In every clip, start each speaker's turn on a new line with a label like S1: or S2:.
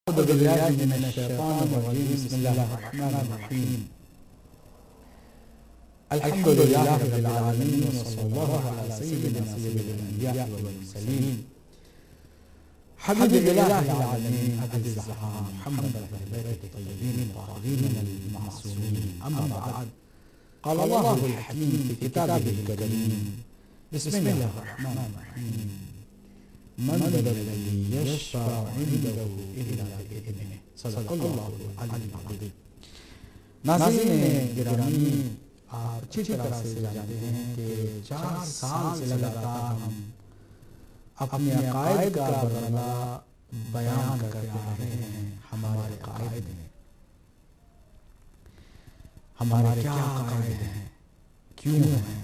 S1: أعوذ بالله من الشيطان الرجيم. بسم الله الرحمن الرحيم. الحمد لله رب العالمين، وصلى الله على سيدنا سيد الأنبياء والمرسلين حبيب الإله العالمين أبي الزهراء محمد أهل البيت الطيبين الطاهرين المعصومين. أما بعد، قال الله الحكيم في كتابه الكريم: بسم الله الرحمن الرحيم. من ذا الذي يشفع عنده إلا بإذنه. صدق الله العلی العظیم. ناظرین گرامی، آپ اچھی طرح سے جانتے ہیں کہ 4 سال سے لگاتار ہم اپنے عقائد کا برآمدہ بیان کرتے آ رہے ہیں. ہمارے عقائد میں ہمارے کیا عقائد ہیں، کیوں ہیں،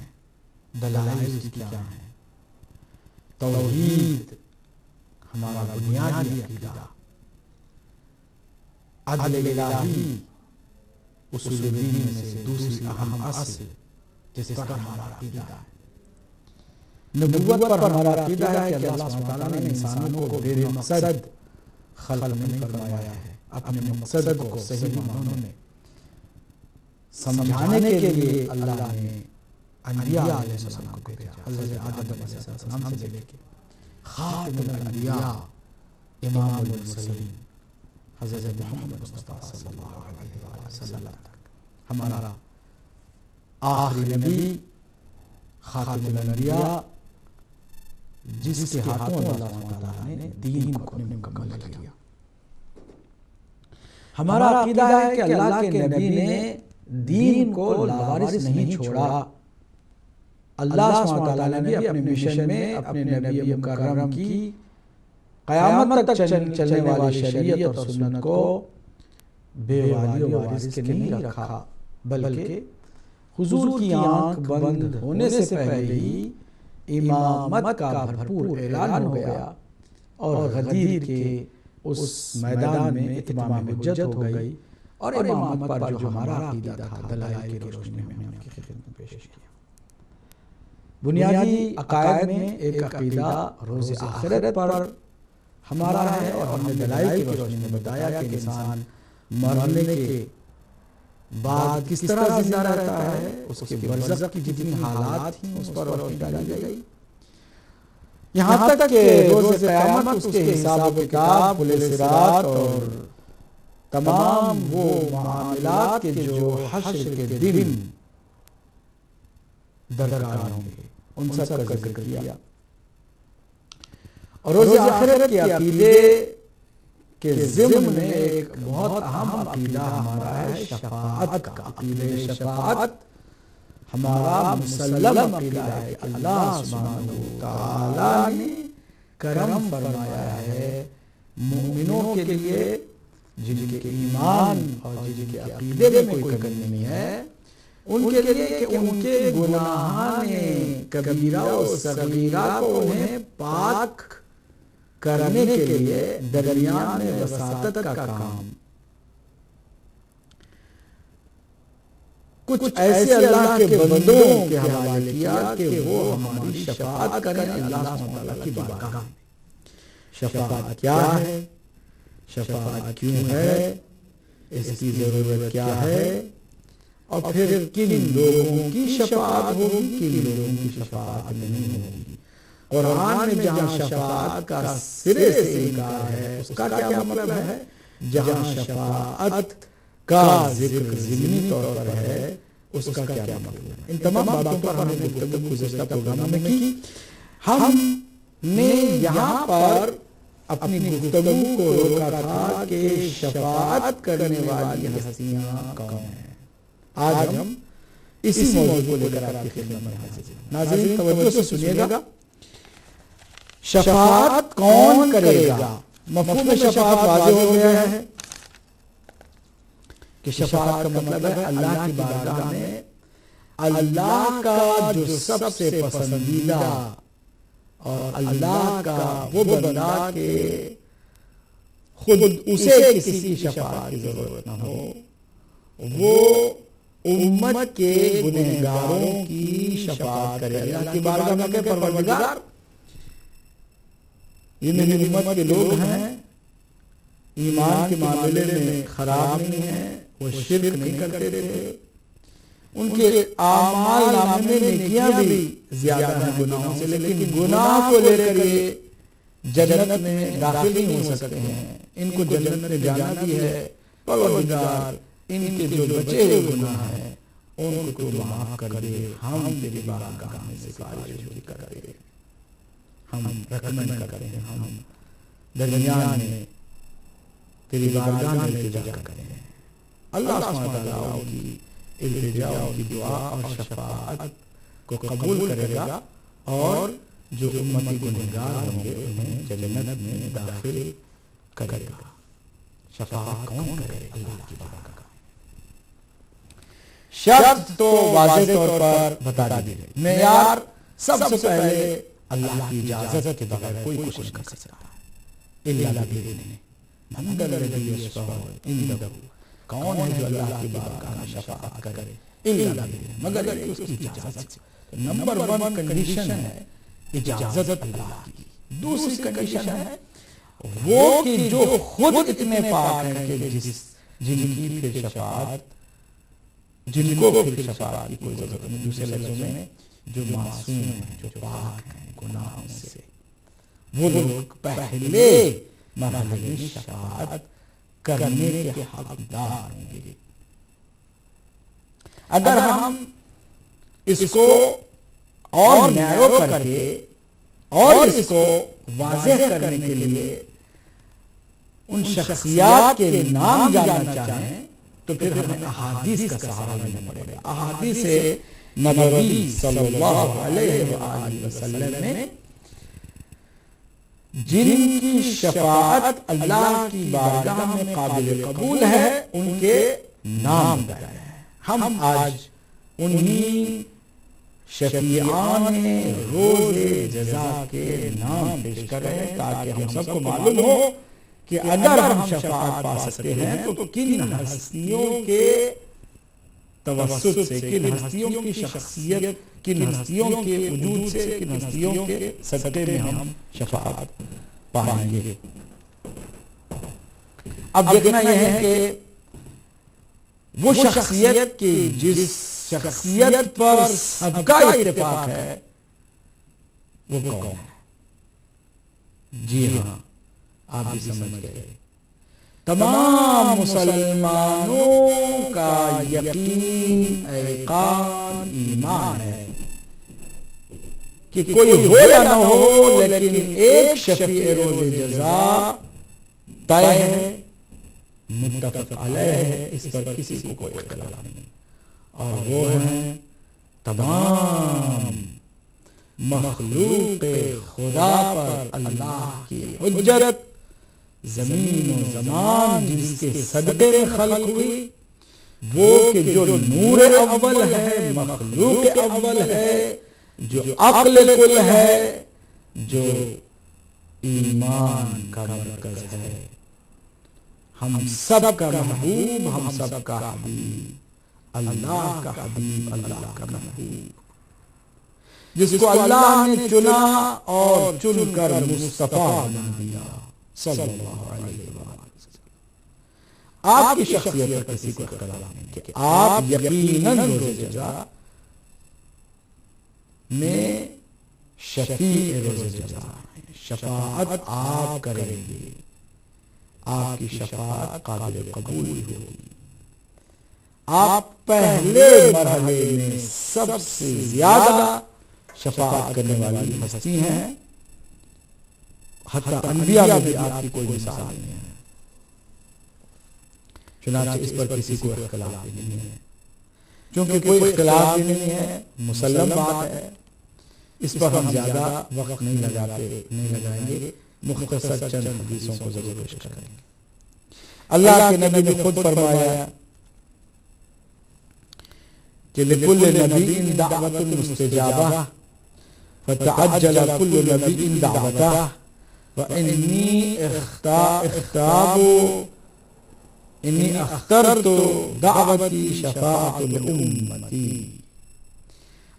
S1: دلائل اس کی کیا ہیں. توحید ہمارا بنیادی عقیدہ، عدل الہی اصول دین میں سے دوسری اہم اصل جس پر ہمارا عقیدہ ہے. نبوت پر ہمارا عقیدہ ہے کہ اللہ سبحانہ وتعالیٰ نے انسانوں کو بے مقصد خلق نہیں فرمایا ہے. اپنے مقصد کو صحیح معنوں میں سمجھانے کے لیے اللہ نے انبیاء علیہ السلام کو بھیجا. حضرت آدم علیہ السلام سے لے کے خاتم الانبیاء امام المرسلین حضرت محمد مصطفیٰ صلی اللہ علیہ وسلم تک ہمارا آخری نبی خاتم الانبیاء، جس کے ہاتھوں اللہ تعالیٰ نے دین کو مکمل کیا. ہمارا عقیدہ ہے کہ اللہ کے نبی نے دین کو لاوارث نہیں چھوڑا. اللہ سبحانہ وتعالیٰ نے بھی اپنے مشن میں اپنے نبی مکرم کی قیامت تک چلنے والی شریعت اور سنت کو بے والی و وارث کے نہیں رکھا، بلکہ حضور کی آنکھ بند ہونے سے پہلے ہی امامت کا بھرپور اعلان ہو گیا اور غدیر کے اس میدان میں اتمام حجت ہو گئی، اور امامت پر جو ہمارا عقیدہ تھا دلائل کی روشنی میں ہم نے کی خدمت پیش کیا. بنیادی عقائد میں ایک عقیدہ روز آخرت پر ہمارا ہے، اور ہم نے دلائل کی روشنی میں بتایا کہ انسان مرنے کے بعد کس طرح زندہ رہتا ہے. اس کے برزخ کی جتنی حالات ہیں اس پر روشنی ڈالی گئی، یہاں تک کہ روز قیامت اس کے حساب و کتاب، پل صراط اور تمام وہ معاملات کے جو حشر کے دن درکار ہوں گے ان سب کا ذکر کیا. اور روز آخرت کے عقیدے کے ضمن میں ایک بہت اہم عقیدہ ہمارا ہے شفاعت کا. عقیدہ شفاعت ہمارا مسلم عقیدہ ہے کہ اللہ سبحانہ وتعالی نے کرم فرمایا ہے مومنوں کے لیے، جن کے ایمان اور جن کے عقیدے میں کوئی کمی نہیں ہے، ان کے لیے کہ ان کے گناہان کبیرہ و صغیرہ کو انہیں پاک کرنے کے لیے درمیان میں وساطت کا کام کچھ ایسے اللہ کے بندوں کے حوالے کیا کہ وہ ہماری شفاعت کریں اللہ سبحانہ وتعالیٰ کی بارگاہ میں. شفاعت کیا ہے، شفاعت کیوں ہے، اس کی ضرورت کیا ہے، اور پھر کن لوگوں کی شفاعت ہوگی، کن لوگوں کی شفاعت نہیں ہوگی. قرآن میں جہاں شفاعت کا سرے سے انکار ہے اس کا کیا مطلب ہے، جہاں شفاعت کا ذکر ضمنی طور پر ہے اس کا کیا مطلب ہے. ان تمام باتوں پر ہم نے گفتگو گزشتہ پروگراموں میں کی. ہم نے یہاں پر اپنی گفتگو کو روکا تھا کہ شفاعت کرنے والی ہستیاں کون ہیں. آج ہم اسی موضوع کو لے کر آپ کی خدمت میں حاضر ہیں. ناظرین توجہ سے سنیے گا. شفاعت کون کرے گا؟ مفہوم شفاعت واضح ہو گیا ہے کہ شفاعت کا مطلب ہے اللہ کی بارگاہ میں اللہ کا جو سب سے پسندیدہ اور اللہ کا وہ بندہ کہ خود اسے کسی کی شفاعت کی ضرورت نہ ہو، وہ امت کے گنہگاروں کی شفاعت کرے. اللہ کی بارگاہ میں کہ پروردگار یہ میری امت کے لوگ ہیں، ایمان کے معاملے میں خراب نہیں ہیں، وہ شرک نہیں کرتے تھے، ان کے اعمال نامے میں نیکیاں بھی زیادہ ہیں گناہوں سے، لیکن گناہ کو لے کر یہ جنت میں داخل نہیں ہو سکتے ہیں، ان کو جنت میں جانا بھی ہے۔ پروردگار ان کے جو بچے ہوئے گناہ ہیں ان کو تو معاف کر دے، ہم تیری بارگاہ میں سفارش کرتے ہیں، ہم ریکمینڈ کرتے ہیں، ہم درمیان میں تیری بارگاہ میں التجا کرتے ہیں۔ اللہ سبحانہ وتعالیٰ ان کی التجا، ان کی دعا اور شفاعت کو قبول کرے گا، اور جو امتی گنہگار ہوں گے انہیں جنت میں داخل کرے گا۔ شفاعت کون کرے؟ اللہ کی بارگاہ۔ شرط تو واضح طور پر بتا دی گئی، معیار سب سے پہلے اللہ کی اجازت کے بغیر کوئی کچھ نہیں کر سکتا ہے، الا بإذنہ، من ذا الذی یشفع عنده، کون ہے جو اللہ کی بارگاہ میں شفاعت کرے؟ الا بإذنہ، مگر اس کی اجازت سے۔ نمبر 1 کنڈیشن ہے اجازت اللہ کی۔ دوسری کنڈیشن ہے وہ کہ جو خود اتنے پاک ہیں کہ جن کی پھر شفاعت، جن کو پھر شفاعت کی کوئی ضرورت نہیں۔ دوسرے لفظوں میں جو معصوم ہیں، جو پاک ہیں گناہوں سے، وہ لوگ پہلے مرحلے میں شفاعت کرنے کے حقدار ہوں گے۔ اگر ہم اس کو اور نیرو کر کے اور اس کو واضح کرنے کے لیے ان شخصیات کے نام جاننا چاہیں تو پھر ہمیں احادیث کا سہارا لینا پڑے گا۔ احادیث نبوی صلی اللہ علیہ وآلہ وسلم میں جن کی شفاعت اللہ کی بارگاہ میں قابل قبول ہے ان کے نام درج ہیں۔ ہم آج انہی شفیعان روز جزا کے نام پیش کر رہے ہیں تاکہ ہم سب کو معلوم ہو کہ اگر ہم شفاعت پا سکتے ہیں تو کن ہستیوں کے توسط سے، کن ہستیوں کی شخصیت، کن ہستیوں کے وجود سے، کن ہستیوں کے صدقے میں ہم شفاعت پائیں گے۔ اب دیکھنا یہ ہے کہ وہ شخصیت کی جس شخصیت پر سب کا اتفاق ہے وہ کون ہے؟ جی ہاں، آپ بھی سمجھ گئے، تمام مسلمانوں کا یقین، ایقان، ایمان ہے کہ کوئی ہو یا نہ ہو لیکن ایک شفیع روز جزا طے ہے، متفق علیہ ہے، اس پر کسی کو کوئی اختلاف نہیں، اور وہ ہیں تمام مخلوق خدا پر اللہ کی حجت، زمین و زمان جس کے صدقے میں خلق ہوئی، وہ کہ جو نور اول ہے، مخلوق اول ہے، جو عقل کل ہے، جو ایمان کا مرکز ہے، ہم سب کا محبوب، ہم سب کا حبیب، اللہ کا حبیب، اللہ کا محبوب، جس کو اللہ نے چنا اور چن کر مصطفیٰ بنا دیا صلی اللہ علیہ وسلم۔ آپ کی شخصیت پر کسی کو اختلاف نہیں کہ آپ یقیناً روز جزا میں شفیع روز جزا ہیں، شفاعت آپ کریں گے، آپ کی شفاعت قابل قبول ہوگی۔ آپ پہلے مرحلے میں سب سے زیادہ شفاعت کرنے والی ہستی ہیں، حتیٰ انبیاء میں بھی آپ کی کوئی مثال نہیں ہے، چنانچہ اس پر کسی کو اختلاف نہیں ہے، کیونکہ کوئی اختلاف بھی نہیں ہے، مسلم بات ہے، اس پر ہم زیادہ وقت نہیں لگائیں گے، مختصر چند حدیثوں کو ضرور پیش کریں گے۔ اللہ کے نبی نے خود فرمایا کہ لِكُلِّ نَبِيٍّ دَعْوَةٌ مُسْتَجَابَةٌ فَتَعَجَّلَ كُلُّ نَبِيٍّ دَعْوَتَهُ وَإِنِّي اخْتَرْتُ دَعْوَتِي شَفَاعَةً لِأُمَّتِي۔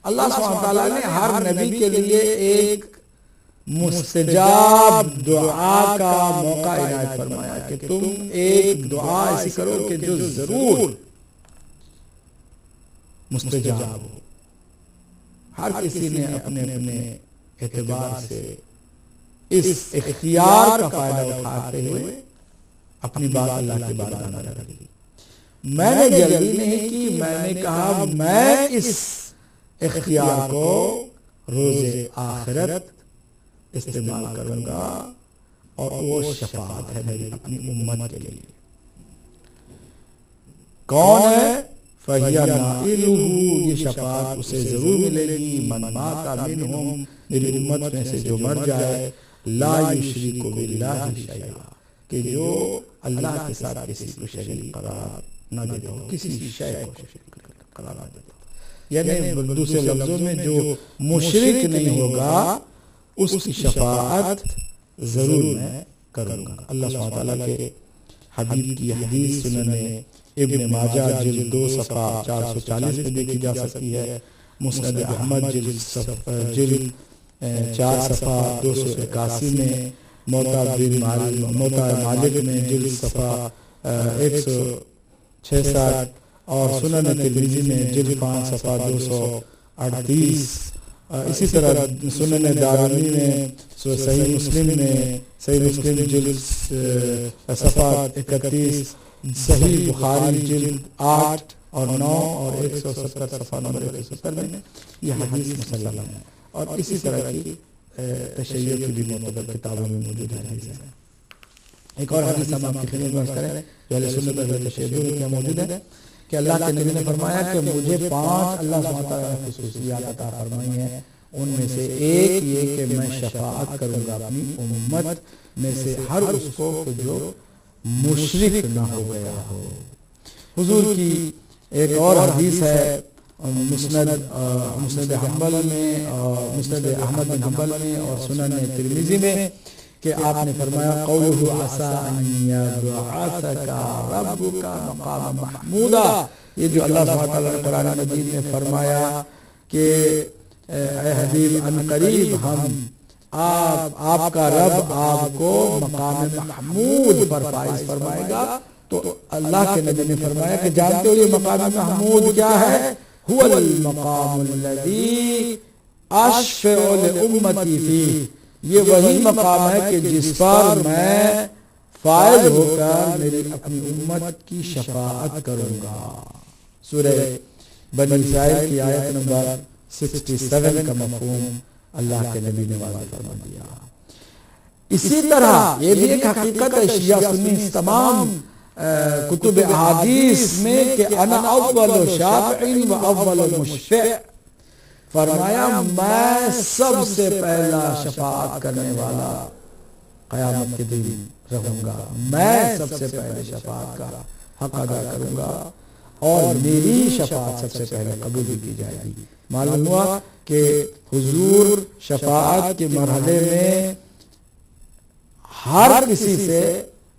S1: اللہ سبحانہ وتعالیٰ نے ہر نبی کے لیے ایک مستجاب دعا کا موقع عنایت فرمایا کہ تم ایک دعا ایسی کرو کہ جو ضرور مستجاب ہو۔ ہر کسی نے اپنے اپنے اعتبار سے اس اختیار کا فائدہ اٹھاتے ہوئے اپنی بات اللہ کے بارگاہ میں رکھ دی۔ میں نے جلدی نہیں کی، میں نے کہا میں اس اختیار کو روز آخرت استعمال کروں گا، اور وہ شفاعت ہے میری اپنی امت کے لیے۔ کون ہے؟ فَهِيَ نَائِلُهُ، یہ شفاعت اسے ضرور ملے گی، من مات منہم، میری امت میں سے جو مر جائے، لا یشرک باللہ شیئا، کہ جو اللہ کے ساتھ کسی کو شریک قرار نہ دیتا ہو، کسی شے کو شریک قرار نہ دیتا ہو، یعنی دوسرے لفظوں میں جو مشرک نہیں ہوگا اس کی شفاعت ضرور میں کروں گا۔ اللہ سبحانہ تعالیٰ کے حبیب کی حدیث سنن ابن ماجہ جلد 2 صفحہ 440 میں دیکھی جا سکتی ہے، مسند احمد جلد 4 صفحہ 281 میں، موطا مالک میں جلد صفحہ 166، اور سنن ترمذی میں جلد 5 صفحہ 238، اسی طرح سنن دارمی میں، صحیح مسلم میں، صحیح مسلم جلد صفحہ 31، صحیح بخاری جلد 8 اور 9 اور 170 صفحہ نمبر 170 میں یہ حدیث مسلم ہے، اور اسی طرح کی تشیع کی بھی معتبر کتابوں میں موجود ہے۔ ایک اور حدیث ہم آپ کی خدمت میں عرض کریں جو اہل سنت و تشیع میں موجود ہے کہ اللہ کے نبی نے فرمایا کہ مجھے 5 اللہ سبحانہ تعالیٰ نے خصوصیات عطا فرمائی ہیں، ان میں سے ایک یہ کہ میں شفاعت کروں گا اپنی امت میں سے ہر اس کو جو مشرک نہ ہو گیا ہو۔ حضور کی ایک اور حدیث ہے مسند حنبل میں، مسند احمد بن حنبل میں، اور سنن ترمذی میں، کہ آپ نے فرمایا قولہ عسیٰ ان یبعثک ربک مقاما محمودا، یہ جو اللہ سبحانہ تعالیٰ نے قرآن مجید میں فرمایا کہ اے حبیب ان قریب ہم آپ کا رب آپ کو مقام محمود پر فائز فرمائے گا، تو اللہ کے نبی نے فرمایا کہ جانتے ہو یہ مقام محمود کیا ہے؟ هو المقام الذی اشفع لامتی فیہ، یہ وہی مقام ہے کہ جس پر میں فائز ہو کر میری اپنی امت کی شفاعت کروں گا۔ سورہ بنی اسرائیل کی آیت نمبر 67 کا مفہوم اللہ کے نبی نے واضح فرما دیا۔ اسی طرح یہ بھی ایک حقیقت ہے شیعہ سنی تمام کتب احادیث میں کہ انا اول شافع و اول مشفع، فرمایا میں سب سے پہلا شفاعت کرنے والا قیامت کے دن رہوں گا، میں سب سے پہلے شفاعت کا حق ادا کروں گا، اور میری شفاعت سب سے پہلے قبول بھی کی جائے گی۔ معلوم ہوا کہ حضور شفاعت کے مرحلے میں ہر کسی سے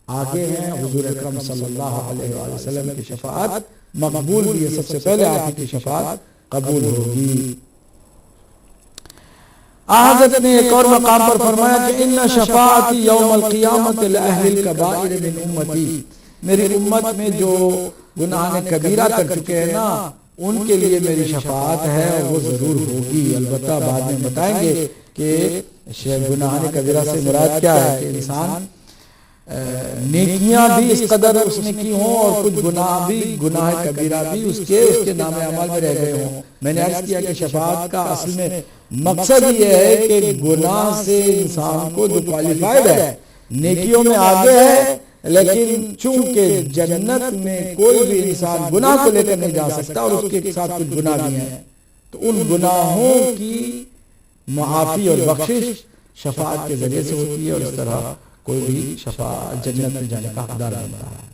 S1: آگے ہیں۔ حضور اکرم صلی اللہ علیہ وآلہ وسلم کی شفاعت مقبول بھی ہے، سب سے پہلے آپ کی شفاعت قبول ہوگی۔ حضرت نے ایک اور مقام پر فرمایا کہ ان شفاعتی یوم القیامت لأہل الکبائر من امتی، میری امت میں جو گناہ کبیرہ کر چکے ہیں نا ان کے لیے میری شفاعت ہے، اور وہ ضرور ہوگی۔ البتہ بعد میں بتائیں گے کہ گناہ کبیرہ سے مراد کیا ہے، کہ انسان نیکیاں بھی اس قدر اس نے کی ہوں اور کچھ گناہ کبیرہ بھی اس کے نام اعمال میں رہ گئے ہوں۔ میں نے عرض کیا کہ شفاعت کا اصل میں مقصد یہ ہے کہ گناہ سے انسان کو جو کوالیفائڈ ہے، نیکیوں میں آگے ہے، لیکن چونکہ جنت میں کوئی بھی انسان گناہ کو لے کر نہیں جا سکتا اور اس کے ساتھ کچھ گناہ بھی ہیں، تو ان گناہوں کی معافی اور بخشش شفاعت کے ذریعے سے ہوتی ہے، اور اس طرح کوئی بھی شفاعت جنت میں جانے کا حقدار بنتا ہے۔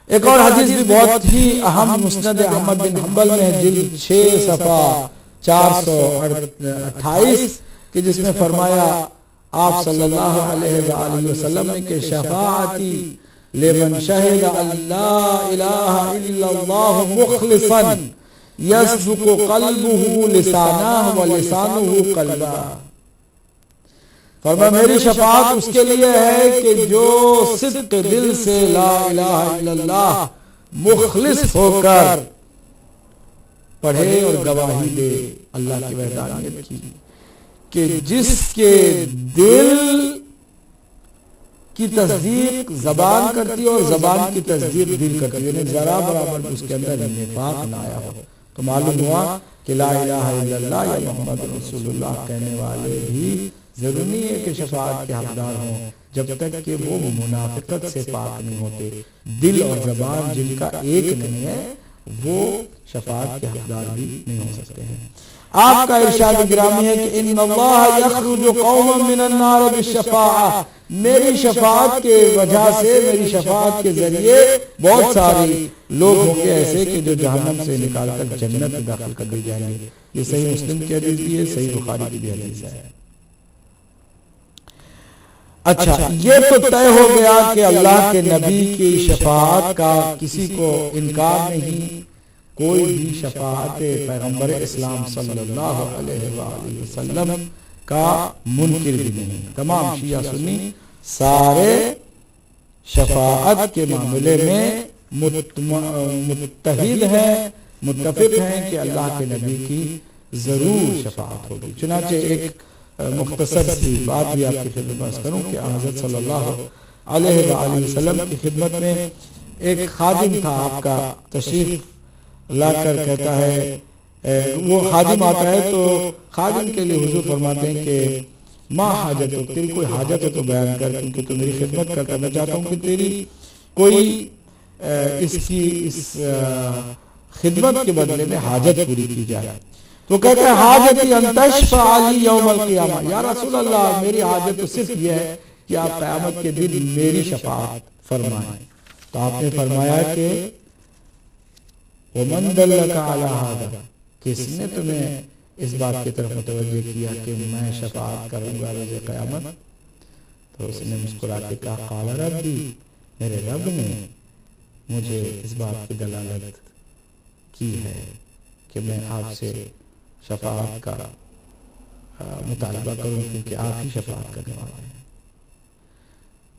S1: ایک اور حدیث بھی بہت ہی اہم مسند احمد بن حنبل میں جلد 6 صفحہ 428 کہ جس میں فرمایا آپ صلی اللہ علیہ وآلہ وسلم نے کہ شفاعتی لمن شہد اللہ الہ الا اللہ مخلصا یصدق قلبہ لسانہ ولسانہ قلبہ. فرمایا میری شفاعت اس کے لیے ہے کہ جو صدق دل سے لا الہ الا اللہ مخلص ہو کر پڑھے اور گواہی دے اللہ کی وحدانیت کی، کہ جس کے دل کی تصدیق زبان کرتی اور زبان کی تصدیق دل کرتی، یعنی ذرا برابر اس کے اندر نفاق نہ آیا ہو. تو معلوم ہوا کہ لا الہ الا اللہ یا محمد رسول اللہ کہنے والے بھی ضروری نہیں ہے کہ شفاعت کے حقدار ہوں جب تک کہ وہ منافقت سے پاک نہیں ہوتے. دل اور زبان جن کا ایک نہیں ہے وہ شفاعت کے حقدار بھی نہیں ہو سکتے ہیں. آپ کا ارشاد گرامی ہے کہ ان اللہ یخرج قوما من النار بالشفاعہ، میری شفاعت کے وجہ سے، میری شفاعت کے ذریعے بہت سارے لوگ ہوں گے ایسے کہ جو جہنم سے نکال کر جنت میں داخل کر دیے جائیں گے. یہ صحیح مسلم کی حدیث بھی ہے، صحیح بخاری کی بھی حدیث ہے. اچھا، یہ تو طے ہو گیا کہ اللہ کے نبی کی شفاعت کا کسی کو انکار نہیں، کوئی بھی شفاعت پیغمبر اسلام صلی اللہ علیہ وآلہ وسلم کا منکر بھی نہیں. تمام شیعہ سنی سارے شفاعت کے معاملے میں متحد ہیں، متفق ہیں کہ اللہ کے نبی کی ضرور شفاعت ہوگی. چنانچہ ایک مختصر سی بات بھی آپ کی خدمت میں کروں کہ حضرت صلی اللہ علیہ وآلہ وسلم کی خدمت میں ایک خادم تھا آپ کا، تشریف لا کر کہتا ہے، وہ خادم آتا ہے تو خادم کے لیے حضور فرماتے ہیں کہ ماں حاجت ہو، تیری کوئی حاجت ہے تو بیان کر، کیونکہ تو میری خدمت کرتا، میں چاہتا ہوں کہ تیری کوئی اس خدمت کے بدلے میں حاجت پوری کی جائے. تو کہتے ہیں حاجتی ان تشفع لی یوم القیامہ، یا رسول اللہ میری حاجت تو صرف یہ ہے کہ آپ قیامت کے دن میری شفاعت فرمائیں. تو آپ نے فرمایا کہ ومن دلک علی ھذا، کس نے تمہیں اس بات کی طرف متوجہ کیا کہ میں شفاعت کروں گا روز قیامت؟ تو اس نے مسکرا کے کہا قال ربی، میرے رب نے مجھے اس بات کی دلالت کی ہے کہ میں آپ سے شفاعت کا مطالبہ کروں، کیونکہ آپ ہی شفاعت کرنے والے ہیں.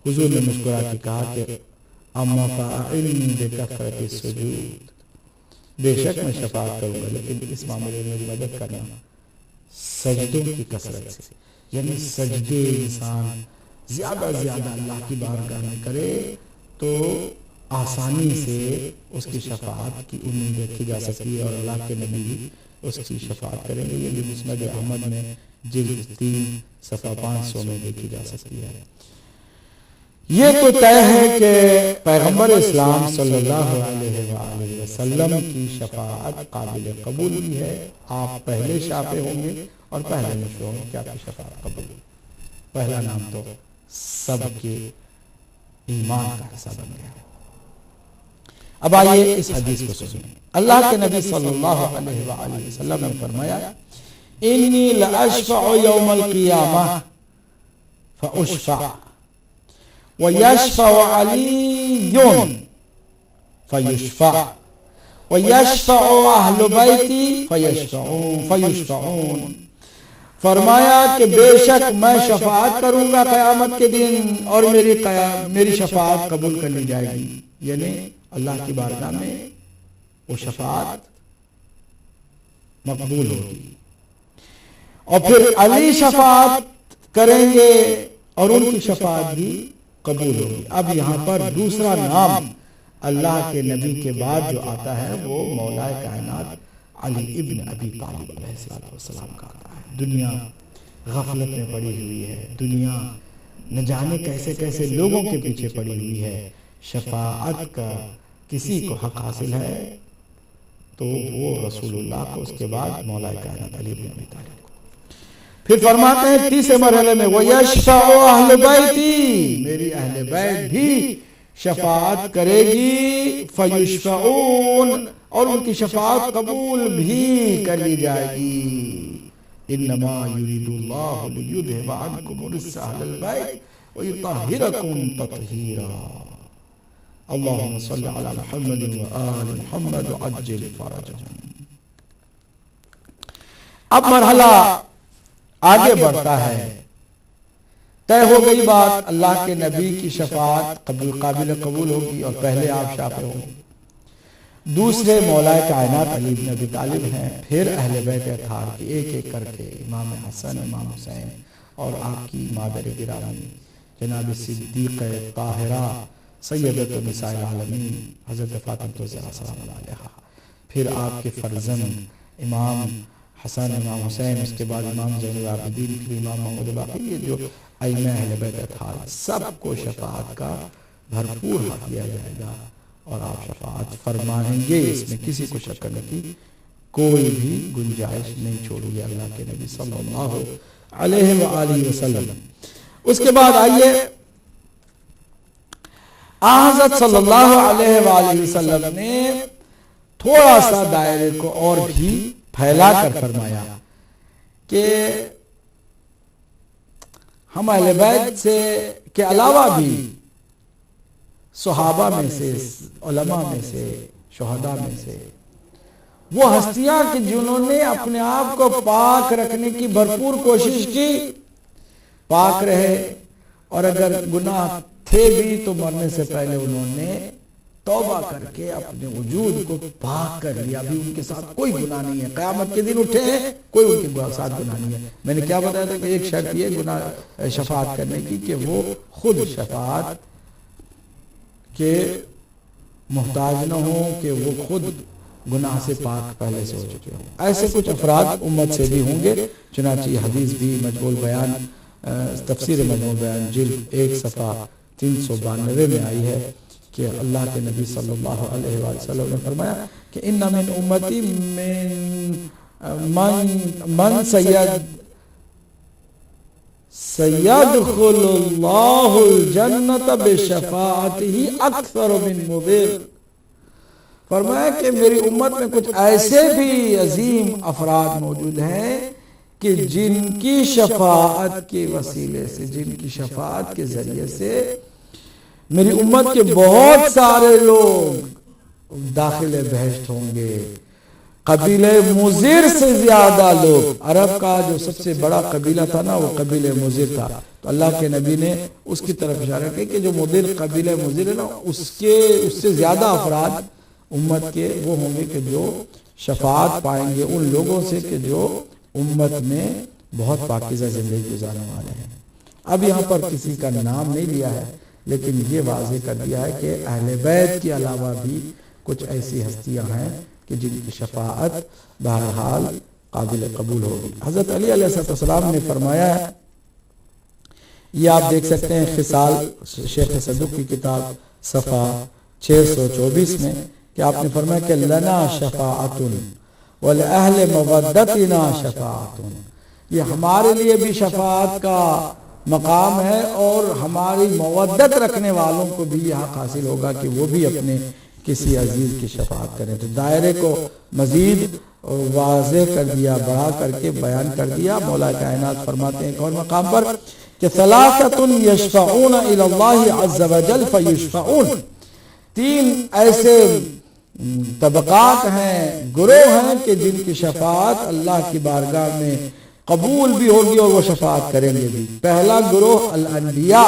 S1: حضور نے مسکرا کے کہا کہ اما فاعلنی بکثرۃ السجود، بے شک میں شفاعت کروں گا لیکن اس معاملے میں میری مدد کرنا سجدوں کی کثرت سے، یعنی سجدے انسان زیادہ زیادہ اللہ کی بارگاہ میں کرے تو آسانی سے اس کی شفاعت کی امید رکھی جا سکتی ہے، اور اللہ کے نبی بھی اس کی شفاعت کریں گے. یہ بھی مسند احمد میں جلد 3 صفحہ 500 میں دیکھی جا سکتی ہے. یہ تو طے ہے کہ پیغمبر اسلام صلی اللہ علیہ وآلہ وسلم کی شفاعت قابل قبول بھی ہے. آپ پہلے شافع ہوں گے اور پہلے مشروع ہوں گے کہ آپ کی شفاعت قبول ہے. پہلا نام تو سب کے ایمان کا حصہ بن گیا. اب آئیے اس حدیث کو سنیں. اللہ کے نبی صلی اللہ علیہ وآلہ وسلم نے فرمایا انی لاشفع یوم القیامہ فاشفع ویشفع علی فیشفع ویشفع اہل بیتی فیشفعون. فرمایا کہ بے شک میں شفاعت کروں گا قیامت کے دن اور میری شفاعت قبول کر لی جائے گی، یعنی اللہ کی بارگاہ میں وہ شفاعت مقبول ہوگی. اور پھر علی شفاعت کریں گے اور ان کی شفاعت بھی قبول ہوگی. اب یہاں پر دوسرا نام اللہ کے نبی کے بعد جو آتا ہے وہ مولا کائنات علی ابن ابی طالب علیہ السلام کا آتا ہے. دنیا غفلت میں پڑی ہوئی ہے، دنیا نہ جانے کیسے کیسے لوگوں کے پیچھے پڑی ہوئی ہے. شفاعت کا کسی کو حق حاصل ہے تو وہ رسول اللہ کو، اس کے بعد مولا کائنات علی ابن ابی طالب کو. پھر فرماتے ہیں تیسرے مرحلے میں وَيَشْفَعُ أَهْلُ بَيْتِي، میری اہل بیت بھی شفاعت کرے گی. فَيُشْفَعُونَ، اور ان کی شفاعت قبول بھی کر لی جائے گی. انما یرید اللہ لیذھب عنکم الرجس اہل البیت ویطہرکم تطہیرا. اللهم صل على محمد وآل محمد وعجل فرجهم. اب مرحلہ آگے بڑھتا ہے، طے ہو گئی بات، اللہ کے نبی کی شفاعت قابل قبول ہوگی اور پہلے آپ شافع ہوں گے، دوسرے مولا کائنات علی بن ابی طالب ہیں، پھر اہل بیت اطہار کی ایک ایک کر کے امام حسن، امام حسین اور آپ کی مادر گرامی جناب صدیقہ طاہرہ سیدۃ النساء العالمین حضرت فاطمہ الزہرا سلام اللہ علیہا، پھر آپ کے فرزند امام حسن، امام حسین، اس کے بعد امام زین العابدین، پھر امام محمد باقر، یہ جو ائمہ اہل بیت اطہار سب کو شفاعت کا بھرپور حق دیا جائے گا اور آپ شفاعت فرمائیں گے، اس میں کسی کو شک کرنے کی کوئی بھی گنجائش نہیں چھوڑی ہے اللہ کے نبی صلی اللہ علیہ وآلہ وسلم۔ اس کے بعد آئیے حضرت صلی اللہ علیہ وآلہ وسلم نے تھوڑا سا دائرے کو اور بھی پھیلا کر فرمایا کہ ہم اہل بیت سے کے علاوہ بھی صحابہ میں سے، علماء میں سے، شہداء میں سے وہ ہستیاں کہ جنہوں نے اپنے آپ کو پاک رکھنے کی بھرپور کوشش کی، پاک رہے، اور اگر گناہ تھے بھی تو مرنے سے پہلے انہوں نے توبہ کر کے اپنے وجود کو پاک کر لیا، ابھی ان کے ساتھ کوئی گناہ نہیں ہے، قیامت کے دن اٹھے ہیں کوئی ان کے ساتھ گناہ نہیں ہے۔ میں نے کیا بتایا تھا کہ ایک شرط یہ گناہ شفاعت کرنے کی کہ وہ خود شفاعت کہ محتاج نہ ہوں، کہ وہ خود گناہ سے پاک پہلے سے ہو چکے ہوں۔ ایسے کچھ افراد امت سے بھی ہوں گے، چنانچہ یہ حدیث بھی مجموع بیان، تفسیر مجموع بیان جلد 1 صفحہ 392 میں آئی ہے کہ اللہ کے نبی صلی اللہ علیہ وآلہ وسلم نے فرمایا کہ ان من امتی من سیدخل اللہ الجنت بشفاعتہ اکثر من مضر۔ فرمایا کہ میری امت میں کچھ ایسے بھی عظیم افراد موجود ہیں کہ جن کی شفاعت کے وسیلے سے، جن کی شفاعت کے ذریعے سے میری امت کے بہت سارے لوگ داخل بہشت ہوں گے۔ قبیلہ مضر سے زیادہ لوگ، عرب کا جو سب سے بڑا قبیلہ تھا نا وہ قبیلہ مضر تھا، تو اللہ کے نبی نے اس کی طرف اشارہ کیا کہ جو مضر قبیلہ مضر ہے نا اس سے زیادہ افراد امت کے وہ ہوں گے کہ جو شفاعت پائیں گے ان لوگوں سے کہ جو امت میں بہت پاکیزہ زندگی گزارنے والے ہیں۔ اب یہاں پر کسی کا نام نہیں لیا ہے، لیکن یہ واضح کر دیا ہے کہ اہل بیت کے علاوہ بھی کچھ ایسی ہستیاں ہیں کہ جن کی شفاعت بہرحال قابل قبول ہوگی۔ حضرت علی علیہ السلام نے فرمایا ہے، یہ آپ دیکھ سکتے ہیں خصال شیخ صدوق کی کتاب صفحہ 624 میں، کہ آپ نے فرمایا کہ لنا شفاعت ولأہل مودتنا شفاعت، یہ ہمارے لیے بھی شفاعت کا مقام ہے اور ہماری مودت رکھنے والوں کو بھی یہ حق حاصل ہوگا کہ وہ بھی اپنے کسی عزیز کی شفاعت کریں۔ تو دائرے کو مزید واضح کر دیا، بڑھا کر کے بیان کر دیا۔ مولا کائنات فرماتے ہیں ایک اور مقام پر کہ ثلاثۃ یشفعون الی اللہ عز وجل فیشفعون، 3 ایسے طبقات ہیں، گروہ ہیں کہ جن کی شفاعت اللہ کی بارگاہ میں قبول بھی ہوگی اور وہ شفاعت کریں گے بھی۔ پہلا گروہ الانبیاء،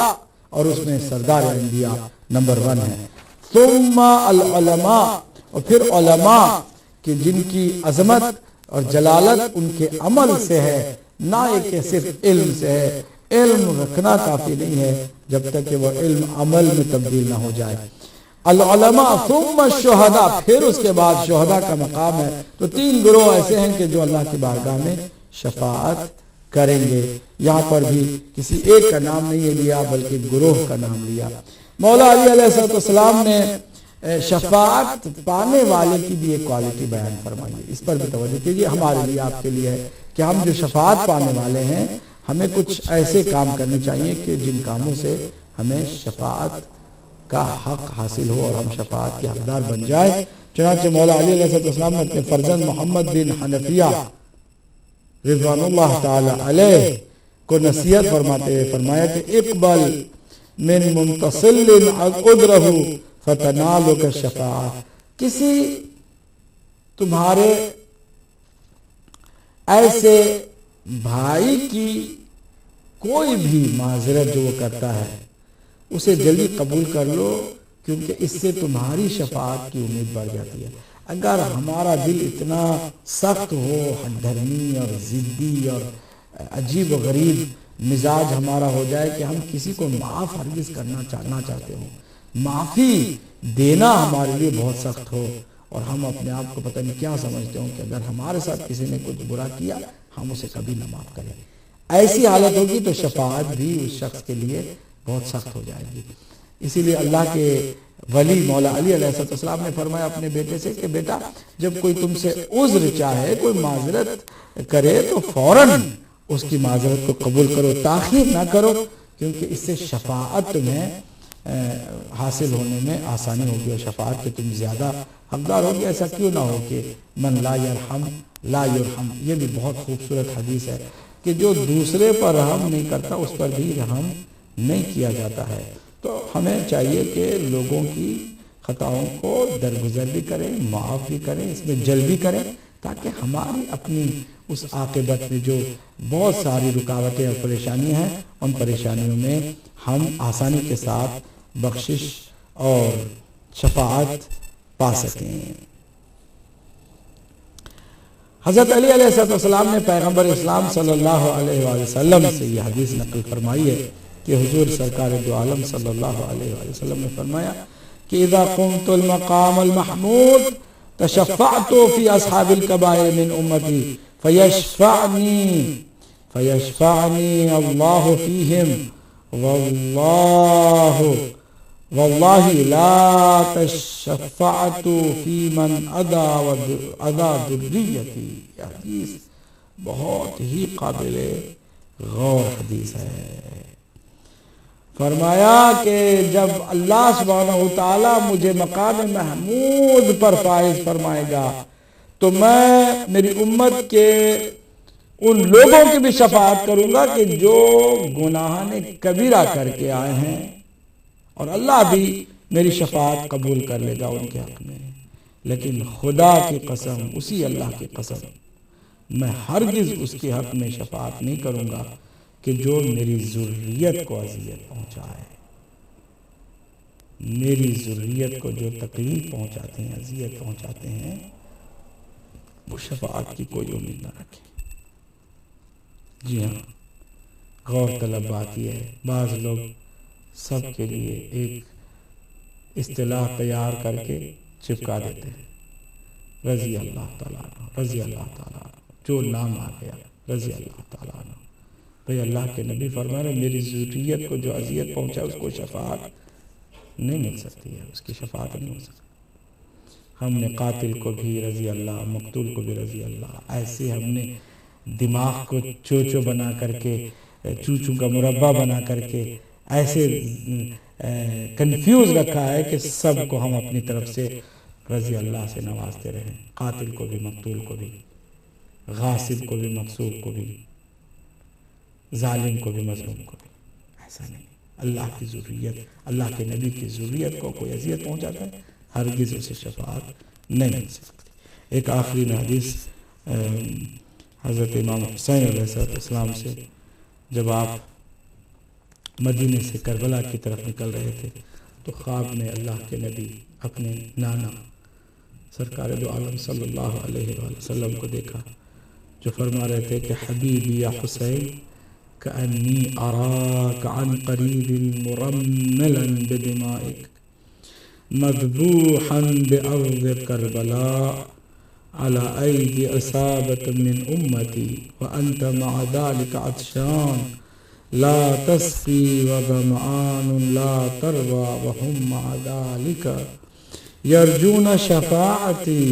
S1: اور اس میں سردار انبیاء نمبر 1 ہے، ثم العلماء، اور پھر علماء کہ جن کی عظمت اور جلالت ان کے عمل سے ہے، نہ کہ صرف علم سے ہے۔ علم رکھنا کافی نہیں ہے جب تک کہ وہ علم عمل میں تبدیل نہ ہو جائے۔ العلماء ثم الشہداء، پھر اس کے بعد شہداء کا مقام ہے۔ تو 3 گروہ ایسے ہیں کہ جو اللہ کی بارگاہ میں شفاعت کریں گے۔ یہاں پر بھی کسی ایک کا نام نہیں لیا بلکہ گروہ کا نام لیا۔ مولا علی علیہ السلام نے شفاعت پانے والے کی بھی ایک کوالٹی بیان فرمائی ہے، اس پر بھی توجہ کیجیے، ہمارے لیے، آپ کے لیے ہے کہ ہم جو شفاعت پانے والے ہیں ہمیں کچھ ایسے کام کرنے چاہیے کہ جن کاموں سے ہمیں شفاعت کا حق حاصل ہو اور ہم شفاعت کے حقدار بن جائیں۔ چنانچہ مولا علی علیہ السلام نے اپنے فرزند محمد بن حنفیہ رضوان اللہ تعالی علیہ کو نصیحت فرماتے ہوئے فرمایا کہ اقبل من منتصل عذرہ فتنالک الشفاعہ، کسی تمہارے ایسے بھائی کی کوئی بھی معذرت جو وہ کرتا ہے اسے جلدی قبول کر لو، کیونکہ اس سے تمہاری شفاعت کی امید بڑھ جاتی ہے۔ اگر ہمارا دل اتنا سخت ہو، دھرمی اور ضدی اور عجیب و غریب مزاج ہمارا ہو جائے کہ ہم کسی کو معاف ہرگز کرنا چاہتے ہوں، معافی دینا ہمارے لیے بہت سخت ہو، اور ہم اپنے آپ کو پتہ نہیں کیا سمجھتے ہوں کہ اگر ہمارے ساتھ کسی نے کچھ برا کیا ہم اسے کبھی نہ معاف کریں، ایسی حالت ہوگی تو شفاعت بھی اس شخص کے لیے بہت سخت ہو جائے گی۔ اسی لیے اللہ کے ولی مولا علی علیہ السلام نے فرمایا اپنے بیٹے سے کہ بیٹا جب کوئی تم سے عذر چاہے، کوئی معذرت کرے تو فوراً اس کی معذرت کو قبول کرو، تاخیر نہ کرو، کیونکہ اس سے شفاعت تمہیں حاصل ہونے میں آسانی ہوگی اور شفاعت کے تم زیادہ حقدار ہوگی۔ ایسا کیوں نہ ہو کہ من لا یرحم لا یرحم، یہ بھی بہت خوبصورت حدیث ہے کہ جو دوسرے پر رحم نہیں کرتا اس پر بھی رحم نہیں کیا جاتا ہے۔ تو ہمیں چاہیے کہ لوگوں کی خطاؤں کو درگزر بھی کریں، معاف بھی کریں، اس میں جلد بھی کریں، تاکہ ہماری اپنی اس عاقبت میں جو بہت ساری رکاوٹیں اور پریشانیاں ہیں ان پریشانیوں میں ہم آسانی کے ساتھ بخشش اور شفاعت پا سکیں۔ حضرت علی علیہ السلام نے پیغمبر اسلام صلی اللہ علیہ وآلہ وسلم سے یہ حدیث نقل فرمائی ہے کہ حضور سرکار دو عالم صلی اللہ علیہ وآلہ وسلم نے فرمایا کہ اذا قمت المقام المحمود تشفعت فی اصحاب الکبائر من امتی فیشفعنی اللہ فیہم واللہ لا تشفعت فی من ادا ذریتی۔ یہ حدیث بہت ہی قابل غور حدیث ہے۔ فرمایا کہ جب اللہ سبحانہ وتعالیٰ مجھے مقام محمود پر فائز فرمائے گا تو میں میری امت کے ان لوگوں کی بھی شفاعت کروں گا کہ جو گناہان کبیرہ کر کے آئے ہیں، اور اللہ بھی میری شفاعت قبول کر لے گا ان کے حق میں، لیکن خدا کی قسم، اسی اللہ کی قسم، میں ہرگز اس کے حق میں شفاعت نہیں کروں گا کہ جو میری ذریت کو اذیت پہنچائے، میری ذریت کو جو تکلیف پہنچاتے ہیں، اذیت پہنچاتے ہیں، وہ شفاعت کی کوئی امید نہ رکھے۔ جی ہاں، غور طلب بات یہ ہے، بعض لوگ سب کے لیے ایک اصطلاح تیار کر کے چپکا دیتے ہیں، رضی اللہ تعالیٰ عنہ، رضی اللہ تعالیٰ عنہ، جو نام آ گیا رضی اللہ تعالیٰ عنہ۔ بھئی اللہ کے نبی فرما رہے میری ذریت کو جو اذیت پہنچا اس کو شفاعت نہیں مل سکتی ہے، اس کی شفاعت نہیں ہو سکتی۔ ہم نے قاتل کو بھی رضی اللہ، مقتول کو بھی رضی اللہ، ایسے ہم نے دماغ کو چوچو بنا کر کے، چوچو کا مربع بنا کر کے ایسے کنفیوز رکھا ہے کہ سب کو ہم اپنی طرف سے رضی اللہ سے نوازتے رہیں، قاتل کو بھی، مقتول کو بھی، غاصب کو بھی، مغصوب کو بھی، ظالم کو بھی، مظلوم کو بھی۔ ایسا نہیں، اللہ کی ذریت، اللہ کے نبی کی ذریت کو کوئی اذیت پہنچاتا ہے ہرگز اسے شفاعت نہیں مل سکتی۔ ایک آخری حدیث حضرت امام حسین علیہ السلام سے، جب آپ مدینے سے کربلا کی طرف نکل رہے تھے تو خواب میں اللہ کے نبی اپنے نانا سرکار دو عالم صلی اللہ علیہ وآلہ وسلم کو دیکھا، جو فرما رہے تھے کہ حبیبی یا حسین کأنی اراک عن قریب مرملا بدمائک مذبوحا بأرض کربلا على أيدي عصابة من أمتي وأنت مع ذلك عطشان لا تسقي وظمآن لا تروى وهم مع ذلك يرجون شفاعتي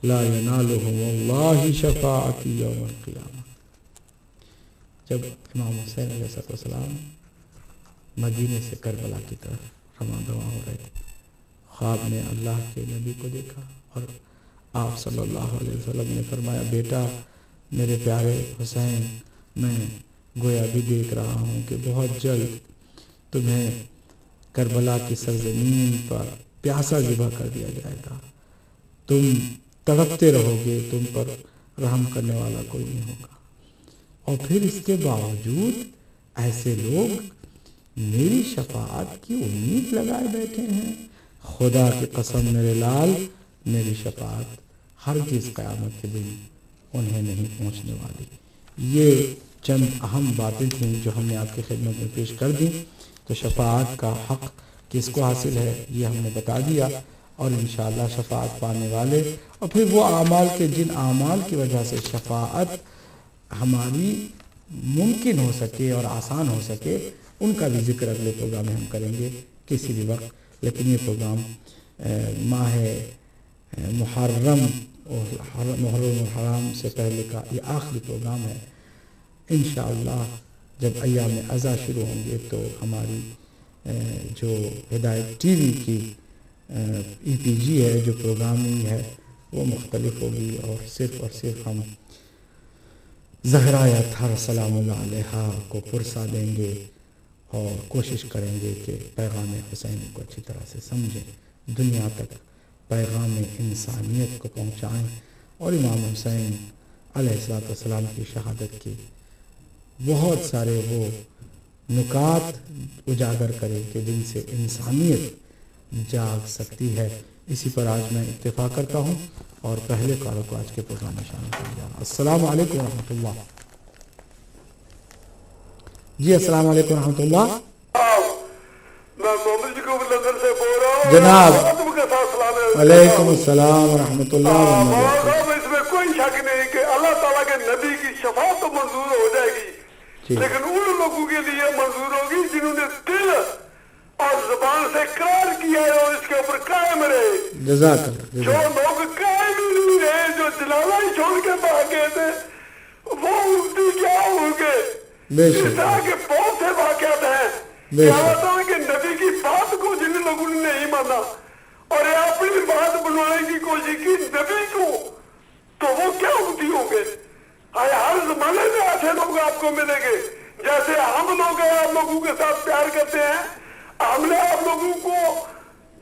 S1: لا ينالهم والله شفاعتي يوم القيامة۔ جب امام حسین علیہ السلام مدینے سے کربلا کی طرف رواں دواں ہو رہے تھے، خواب میں اللہ کے نبی کو دیکھا اور آپ صلی اللہ علیہ وسلم نے فرمایا بیٹا میرے پیارے حسین، میں گویا بھی دیکھ رہا ہوں کہ بہت جلد تمہیں کربلا کی سرزمین پر پیاسا ذبح کر دیا جائے گا، تم تڑپتے رہو گے، تم پر رحم کرنے والا کوئی نہیں ہوگا. اور پھر اس کے باوجود ایسے لوگ میری شفاعت کی امید لگائے بیٹھے ہیں. خدا کی قسم میرے لال، میری شفاعت ہرگز قیامت کے دن انہیں نہیں پہنچنے والی. یہ چند اہم باتیں تھیں جو ہم نے آپ کی خدمت میں پیش کر دیں. تو شفاعت کا حق کس کو حاصل ہے یہ ہم نے بتا دیا، اور انشاءاللہ شفاعت پانے والے اور پھر وہ اعمال کے جن اعمال کی وجہ سے شفاعت ہماری ممکن ہو سکے اور آسان ہو سکے ان کا بھی ذکر اگلے پروگرام میں ہم کریں گے کسی بھی وقت. لیکن یہ پروگرام ماہ محرم الحرام سے پہلے کا یہ آخری پروگرام ہے. انشاءاللہ جب ایام عزا شروع ہوں گے تو ہماری جو ہدایت ٹی وی کی ای پی جی ہے، جو پروگرامنگ ہے، وہ مختلف ہوگی، اور صرف ہم زہرا اطہر سلام اللہ علیہا کو پرسا دیں گے اور کوشش کریں گے کہ پیغام حسین کو اچھی طرح سے سمجھیں، دنیا تک پیغام انسانیت کو پہنچائیں، اور امام حسین علیہ السلام کی شہادت کی بہت سارے وہ نکات اجاگر کرے کہ جن سے انسانیت جاگ سکتی ہے. اسی پر آج میں اکتفا کرتا ہوں اور پہلے کالوں کو آج کے پروگرام میں شامل کر دیا. السلام علیکم ورحمۃ اللہ. جی السلام علیکم ورحمۃ اللہ.
S2: میں محمد جی کو لندن سے بول رہا ہوں
S1: جناب. وعلیکم السلام ورحمۃ اللہ
S2: وبرکاتہ. اس میں کوئی شک نہیں کہ اللہ تعالیٰ کے نبی کی شفاعت تو منظور ہو جائے گی، لیکن ان لوگوں کے لیے منظور ہوگی جنہوں نے دل اور زبان سے اقرار کیا ہے اور اس کے اوپر قائم رہے.
S1: جزاک اللہ.
S2: جو لوگ قائم ہی نہیں رہے، جو جلالہ ہی چھوڑ کے بھاگ گئے تھے، وہ امتی کیا ہوں گے؟ اس طرح کے بہت سے واقعات ہیں کہ اللہ تعالیٰ کے نبی کی بات کو جن لوگوں نے نہیں مانا اور یہ اپنی بات بنوانے کی کوشش کی نبی کو، تو وہ کیا امتی ہوں گے؟ ہر زمانے میں ایسے لوگ آپ کو ملیں گے. جیسے ہم لوگ آپ لوگوں کے ساتھ پیار کرتے ہیں، ہم نے آپ لوگوں کو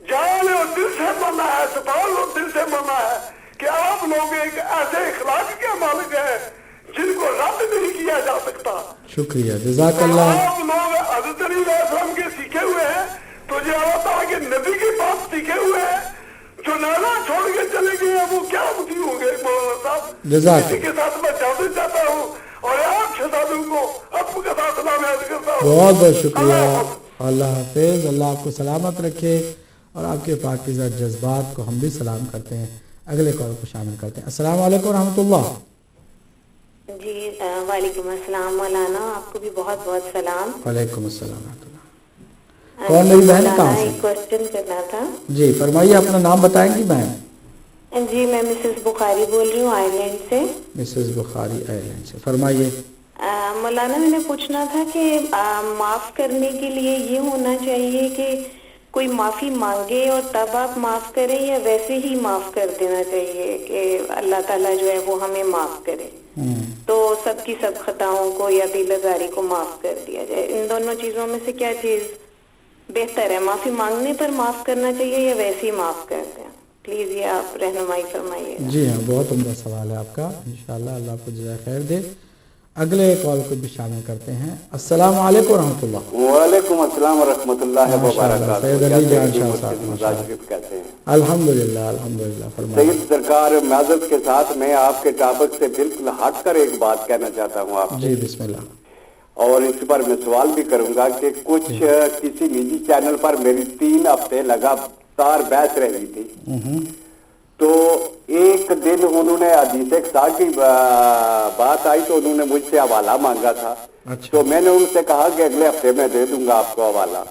S2: جان اور دل سے مانا ہے، سبحان اور دل سے مانا ہے کہ آپ لوگ ایک ایسے اخلاق کے مالک ہیں جن کو رد نہیں کیا جا سکتا.
S1: شکریہ، جزاک اللہ.
S2: آپ لوگ حضرت علیہ السلام کے سیکھے ہوئے ہیں تو یہ اللہ تعالیٰ کے نبی کی بات سیکھے ہوئے ہیں. جو نانا چھوڑ کے چلے گئے ہیں وہ کیا امتی ہوں گے؟ مولانا صاحب اسی کے ساتھ میں جانا چاہتا ہوں اور آپ شہزادوں کو اب کے ساتھ سلام عرض کرتا ہوں.
S1: بہت بہت شکریہ. اللہ حافظ. اللہ آپ کو سلامت رکھے اور آپ کے پاکیزہ جذبات کو ہم بھی سلام کرتے ہیں. اگلے کال کو شامل کرتے ہیں. السلام علیکم ورحمۃ اللہ.
S3: جی وعلیکم السلام مولانا، آپ کو بھی بہت بہت سلام.
S1: وعلیکم السلام ورحمۃ اللہ. کون میری بہن کہاں سے؟
S3: ایک کوشچن کرنا تھا.
S1: جی فرمائیے، اپنا نام بتائیں گی بہن؟
S3: جی میں مسز بخاری بول رہی ہوں آئرلینڈ سے.
S1: مسز بخاری آئرلینڈ سے، فرمائیے.
S3: مولانا میں نے پوچھنا تھا کہ معاف کرنے کے لیے یہ ہونا چاہیے کہ کوئی معافی مانگے اور تب آپ معاف کریں، یا ویسے ہی معاف کر دینا چاہیے کہ اللہ تعالیٰ جو ہے وہ ہمیں معاف کرے، تو سب کی سب خطاؤں کو یا دل آزاری کو معاف کر دیا جائے؟ ان دونوں چیزوں میں سے کیا چیز بہتر ہے؟ معافی مانگنے پر معاف کرنا چاہیے یا ویسے ہی معاف کر دیں؟ پلیز یہ آپ رہنمائی فرمائیے.
S1: جی ہاں، بہت عمدہ سوال ہے آپ کا. انشاءاللہ اللہ آپ کو جزائے خیر دے. اگلے کال کو بھی شامل کرتے ہیں. السلام علیکم ورحمۃ اللہ.
S4: وعلیکم السلام ورحمۃ اللہ وبرکاتہ.
S1: سید علی جان شاہ صاحب
S4: کہتے ہیں.
S1: الحمدللہ الحمدللہ. فرمائیے.
S4: سید سرکار، معذرت کے ساتھ میں آپ کے ٹاپک سے بالکل ہٹ کر ایک بات کہنا چاہتا ہوں آپ.
S1: جی بسم اللہ.
S4: اور اس پر میں سوال بھی کروں گا کہ کچھ کسی نجی چینل پر میری 3 ہفتے لگاتار بحث رہی تھی، تو ایک دن انہوں نے حدیث صاحب کی بات آئی تو انہوں نے مجھ سے حوالہ مانگا تھا. تو میں نے ان سے کہا کہ اگلے ہفتے میں دے دوں گا آپ کو حوالہ.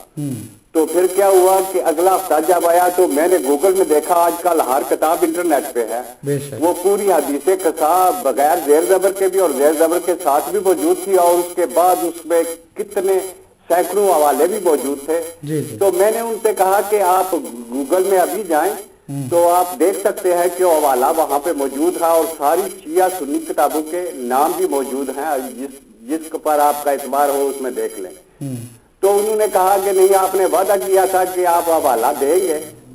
S4: تو پھر کیا ہوا کہ اگلا ہفتہ جب آیا تو میں نے گوگل میں دیکھا آج کل ہر کتاب انٹرنیٹ پہ ہے، وہ پوری حدیث قصہ بغیر زیر زبر کے بھی اور زیر زبر کے ساتھ بھی موجود تھی، اور اس کے بعد اس میں کتنے سینکڑوں حوالے بھی موجود تھے. تو میں نے ان سے کہا کہ آپ گوگل میں ابھی جائیں تو آپ دیکھ سکتے ہیں کہ حوالہ وہاں پہ موجود ہے، اور ساری شیعہ سنی کتابوں کے نام بھی موجود ہیں، جس پر آپ کا اعتبار ہو اس میں دیکھ لیں. تو انہوں نے کہا کہ نہیں، آپ نے وعدہ کیا تھا کہ آپ حوالہ دیں گے.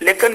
S5: لیکن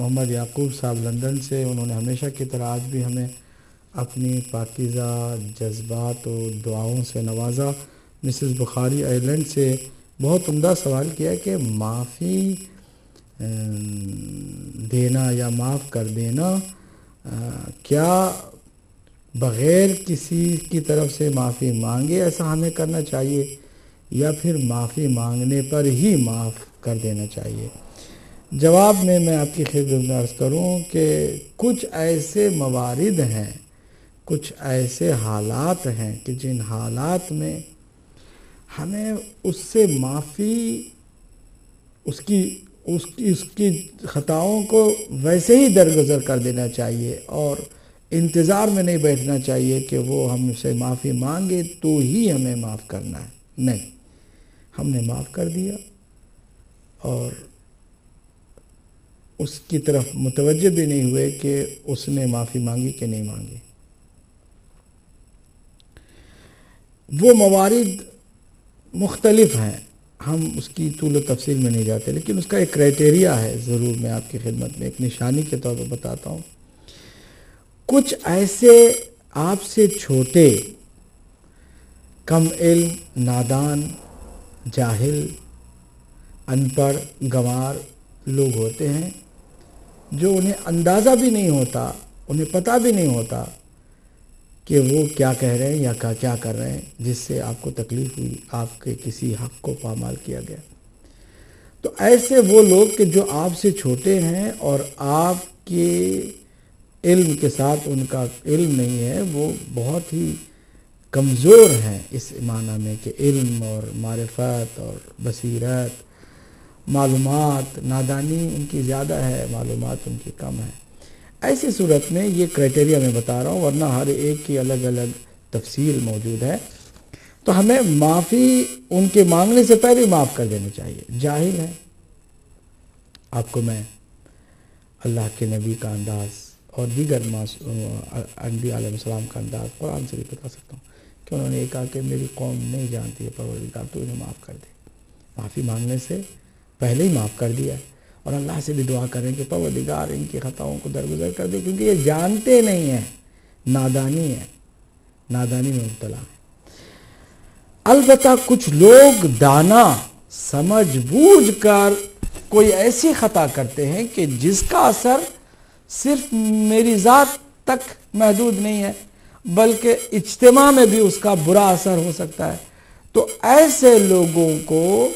S1: محمد یعقوب صاحب لندن سے، انہوں نے ہمیشہ کی طرح آج بھی ہمیں اپنی پاکیزہ جذبات و دعاؤں سے نوازا۔ مسز بخاری آئرلینڈ سے بہت عمدہ سوال کیا کہ معافی دینا یا معاف کر دینا کیا بغیر کسی کی طرف سے معافی مانگے ایسا ہمیں کرنا چاہیے، یا پھر معافی مانگنے پر ہی معاف کر دینا چاہیے؟ جواب میں آپ کی خدمت میں عرض کروں کہ کچھ ایسے موارد ہیں، کچھ ایسے حالات ہیں کہ جن حالات میں ہمیں اس سے معافی، اس کی خطاؤں کو ویسے ہی درگزر کر دینا چاہیے، اور انتظار میں نہیں بیٹھنا چاہیے کہ وہ ہم سے معافی مانگے تو ہی ہمیں معاف کرنا ہے۔ نہیں، ہم نے معاف کر دیا اور اس کی طرف متوجہ بھی نہیں ہوئے کہ اس نے معافی مانگی کہ نہیں مانگی۔ وہ موارد مختلف ہیں، ہم اس کی طول و تفصیل میں نہیں جاتے، لیکن اس کا ایک کرائٹیریا ہے، ضرور میں آپ کی خدمت میں ایک نشانی کے طور پر بتاتا ہوں۔ کچھ ایسے آپ سے چھوٹے، کم علم، نادان، جاہل، ان پڑھ، گنوار لوگ ہوتے ہیں جو انہیں اندازہ بھی نہیں ہوتا، انہیں پتہ بھی نہیں ہوتا کہ وہ کیا کہہ رہے ہیں یا کیا کر رہے ہیں، جس سے آپ کو تکلیف ہوئی، آپ کے کسی حق کو پامال کیا گیا۔ تو ایسے وہ لوگ کہ جو آپ سے چھوٹے ہیں اور آپ کے علم کے ساتھ ان کا علم نہیں ہے، وہ بہت ہی کمزور ہیں اس معنی میں کہ علم اور معرفت اور بصیرت، معلومات، نادانی ان کی زیادہ ہے، معلومات ان کی کم ہے۔ ایسی صورت میں یہ کرائٹیریا میں بتا رہا ہوں، ورنہ ہر ایک کی الگ الگ تفصیل موجود ہے، تو ہمیں معافی ان کے مانگنے سے پہلے معاف کر دینا چاہیے۔ جاہل ہے، آپ کو میں اللہ کے نبی کا انداز اور دیگر انبیاء علیہ السلام کا انداز قرآن سے بھی بتا سکتا ہوں کہ انہوں نے یہ کہا کہ میری قوم نہیں جانتی ہے پروردگار، تو انہیں معاف کر دے۔ معافی مانگنے سے پہلے ہی معاف کر دیا ہے، اور اللہ سے بھی دعا کریں کہ پروردگار ان کی خطاؤں کو درگزر کر دے، کیونکہ یہ جانتے نہیں ہیں، نادانی ہے، نادانی میں مبتلا ہے۔ البتہ کچھ لوگ دانا سمجھ بوجھ کر کوئی ایسی خطا کرتے ہیں کہ جس کا اثر صرف میری ذات تک محدود نہیں ہے، بلکہ اجتماع میں بھی اس کا برا اثر ہو سکتا ہے۔ تو ایسے لوگوں کو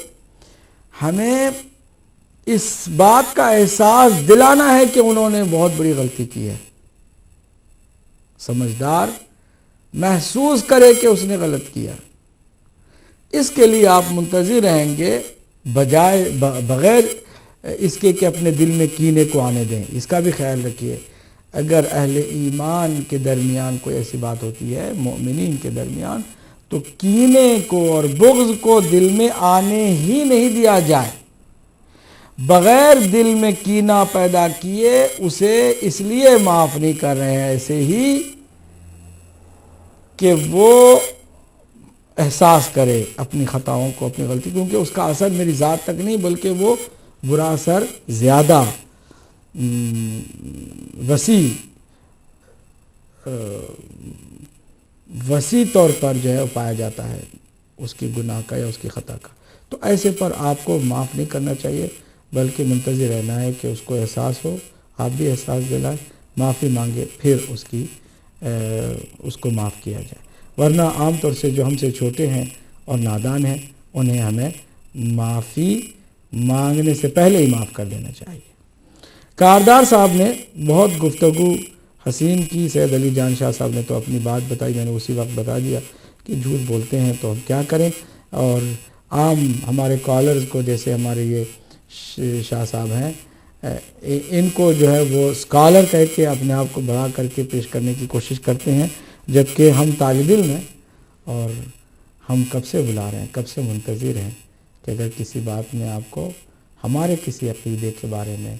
S1: ہمیں اس بات کا احساس دلانا ہے کہ انہوں نے بہت بڑی غلطی کی ہے۔ سمجھدار محسوس کرے کہ اس نے غلط کیا۔ اس کے لیے آپ منتظر رہیں گے، بغیر اس کے کہ اپنے دل میں کینے کو آنے دیں۔ اس کا بھی خیال رکھیے، اگر اہل ایمان کے درمیان کوئی ایسی بات ہوتی ہے، مومنین کے درمیان، تو کینے کو اور بغض کو دل میں آنے ہی نہیں دیا جائے۔ بغیر دل میں کینہ پیدا کیے اسے اس لیے معاف نہیں کر رہے ہیں ایسے ہی کہ وہ احساس کرے اپنی خطاؤں کو، اپنی غلطی، کیونکہ اس کا اثر میری ذات تک نہیں بلکہ وہ برا اثر زیادہ وسیع طور پر جو ہے پایا جاتا ہے اس کی گناہ کا یا اس کی خطا کا۔ تو ایسے پر آپ کو معاف نہیں کرنا چاہیے، بلکہ منتظر رہنا ہے کہ اس کو احساس ہو، آپ بھی احساس دلائیں، معافی مانگے، پھر اس کو معاف کیا جائے۔ ورنہ عام طور سے جو ہم سے چھوٹے ہیں اور نادان ہیں، انہیں ہمیں معافی مانگنے سے پہلے ہی معاف کر دینا چاہیے۔ کاردار صاحب نے بہت گفتگو حسین کی، سید علی جان شاہ صاحب نے تو اپنی بات بتائی، میں نے اسی وقت بتا دیا کہ جھوٹ بولتے ہیں تو ہم کیا کریں، اور عام ہمارے کالرز کو، جیسے ہمارے یہ شاہ صاحب ہیں، ان کو جو ہے وہ اسکالر کہہ کے اپنے آپ کو بڑا کر کے پیش کرنے کی کوشش کرتے ہیں، جبکہ ہم طالب علم ہیں اور ہم کب سے بلا رہے ہیں، کب سے منتظر ہیں کہ اگر کسی بات میں آپ کو ہمارے کسی عقیدے کے بارے میں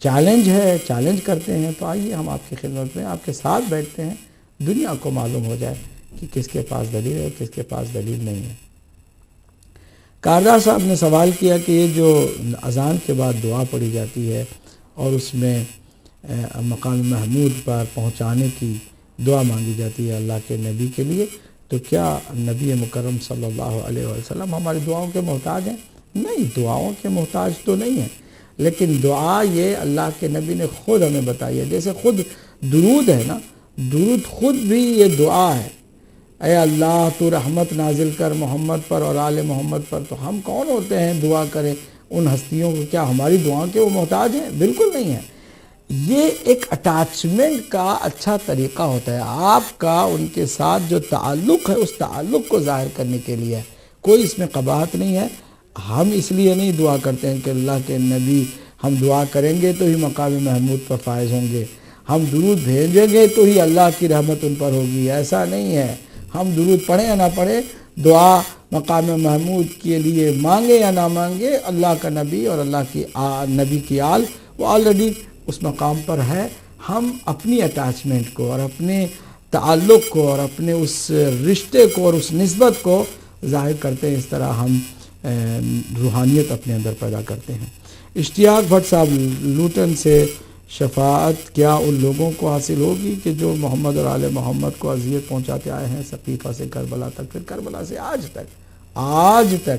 S1: چیلنج کرتے ہیں، تو آئیے ہم آپ کی خدمت میں آپ کے ساتھ بیٹھتے ہیں، دنیا کو معلوم ہو جائے کہ کس کے پاس دلیل ہے اور کس کے پاس دلیل نہیں ہے۔ کاردار صاحب نے سوال کیا کہ یہ جو اذان کے بعد دعا پڑھی جاتی ہے اور اس میں مقام محمود پر پہنچانے کی دعا مانگی جاتی ہے اللہ کے نبی کے لیے، تو کیا نبی مکرم صلی اللہ علیہ وسلم ہماری دعاؤں کے محتاج ہیں؟ نہیں، دعاؤں کے محتاج تو نہیں ہیں، لیکن دعا یہ اللہ کے نبی نے خود ہمیں بتائی ہے. جیسے خود درود ہے نا، درود خود بھی یہ دعا ہے. اے اللہ تو رحمت نازل کر محمد پر اور آل محمد پر. تو ہم کون ہوتے ہیں دعا کریں ان ہستیوں کو؟ کیا ہماری دعاؤں کے وہ محتاج ہیں؟ بالکل نہیں ہیں. یہ ایک اٹیچمنٹ کا اچھا طریقہ ہوتا ہے آپ کا ان کے ساتھ جو تعلق ہے، اس تعلق کو ظاہر کرنے کے لیے. کوئی اس میں قباحت نہیں ہے. ہم اس لیے نہیں دعا کرتے ہیں کہ اللہ کے نبی ہم دعا کریں گے تو ہی مقام محمود پر فائز ہوں گے، ہم درود بھیجیں گے تو ہی اللہ کی رحمت ان پر ہوگی. ایسا نہیں ہے. ہم درود پڑھیں یا نہ پڑھیں، دعا مقام محمود کے لیے مانگے یا نہ مانگے، اللہ کا نبی اور اللہ کی نبی کی آل وہ آلریڈی اس مقام پر ہے. ہم اپنی اٹیچمنٹ کو اور اپنے تعلق کو اور اپنے اس رشتے کو اور اس نسبت کو ظاہر کرتے ہیں. اس طرح ہم روحانیت اپنے اندر پیدا کرتے ہیں. اشتیاق بھٹ صاحب لوٹن سے، شفاعت کیا ان لوگوں کو حاصل ہوگی کہ جو محمد اور آل محمد کو اذیت پہنچاتے آئے ہیں، سقیفہ سے کربلا تک، پھر کربلا سے آج تک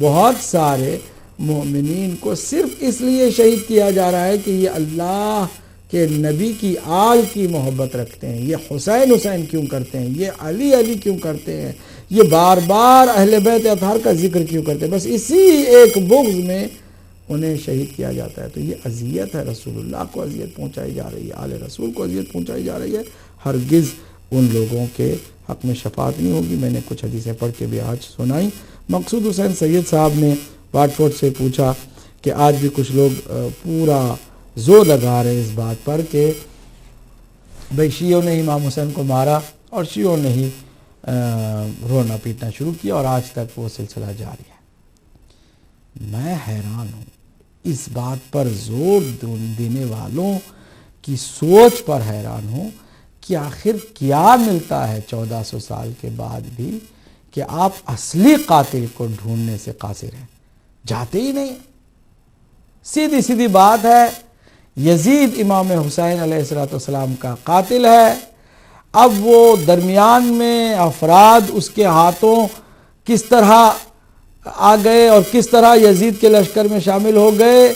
S1: بہت سارے مومنین کو صرف اس لیے شہید کیا جا رہا ہے کہ یہ اللہ کے نبی کی آل کی محبت رکھتے ہیں، یہ حسین کیوں کرتے ہیں، یہ علی کیوں کرتے ہیں، یہ بار بار اہل بیت اطہار کا ذکر کیوں کرتے ہیں. بس اسی ایک بغض میں انہیں شہید کیا جاتا ہے. تو یہ اذیت ہے، رسول اللہ کو اذیت پہنچائی جا رہی ہے، آل رسول کو اذیت پہنچائی جا رہی ہے. ہرگز ان لوگوں کے حق میں شفاعت نہیں ہوگی. میں نے کچھ حدیثیں پڑھ کے بھی آج سنائی. مقصود حسین سید صاحب نے واٹ فورڈ سے پوچھا کہ آج بھی کچھ لوگ پورا زور لگا رہے اس بات پر کہ بھئی شیعوں نے امام حسین کو مارا اور شیعوں نے ہی رونا پیٹنا شروع کیا اور آج تک وہ سلسلہ جاری ہے. میں حیران ہوں اس بات پر زور دینے والوں کی سوچ پر حیران ہوں کہ آخر کیا ملتا ہے 1400 سال کے بعد بھی کہ آپ اصلی قاتل کو ڈھونڈنے سے قاصر ہیں. جاتے ہی نہیں. سیدھی بات ہے، یزید امام حسین علیہ السلام کا قاتل ہے. اب وہ درمیان میں افراد اس کے ہاتھوں کس طرح آ گئے اور کس طرح یزید کے لشکر میں شامل ہو گئے،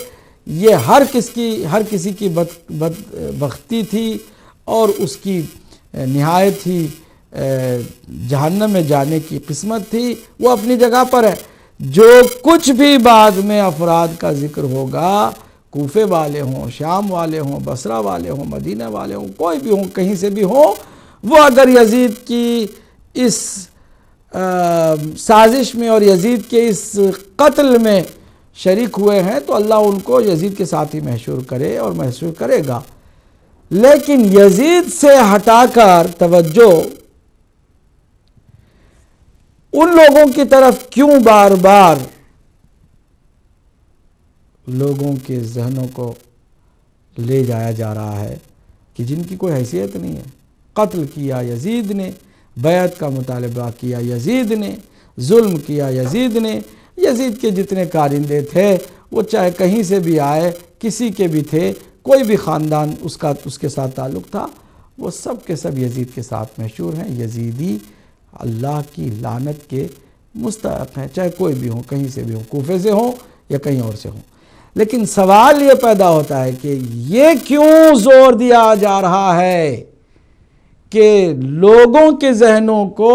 S1: یہ ہر کسی کی بدبختی تھی اور اس کی نہایت ہی جہنم میں جانے کی قسمت تھی. وہ اپنی جگہ پر ہے. جو کچھ بھی بعد میں افراد کا ذکر ہوگا، کوفے والے ہوں، شام والے ہوں، بصرہ والے ہوں، مدینہ والے ہوں، کوئی بھی ہوں، کہیں سے بھی ہوں، وہ اگر یزید کی اس سازش میں اور یزید کے اس قتل میں شریک ہوئے ہیں تو اللہ ان کو یزید کے ساتھ ہی محشور کرے اور محشور کرے گا. لیکن یزید سے ہٹا کر توجہ ان لوگوں کی طرف کیوں بار بار لوگوں کے ذہنوں کو لے جایا جا رہا ہے کہ جن کی کوئی حیثیت نہیں ہے؟ قتل کیا یزید نے، بیعت کا مطالبہ کیا یزید نے، ظلم کیا یزید نے. یزید کے جتنے کارندے تھے وہ چاہے کہیں سے بھی آئے، کسی کے بھی تھے، کوئی بھی خاندان اس کے ساتھ تعلق تھا، وہ سب کے سب یزید کے ساتھ محشور ہیں. یزیدی اللہ کی لعنت کے مستحق ہیں، چاہے کوئی بھی ہوں، کہیں سے بھی ہوں، کوفے سے ہوں یا کہیں اور سے ہوں. لیکن سوال یہ پیدا ہوتا ہے کہ یہ کیوں زور دیا جا رہا ہے کہ لوگوں کے ذہنوں کو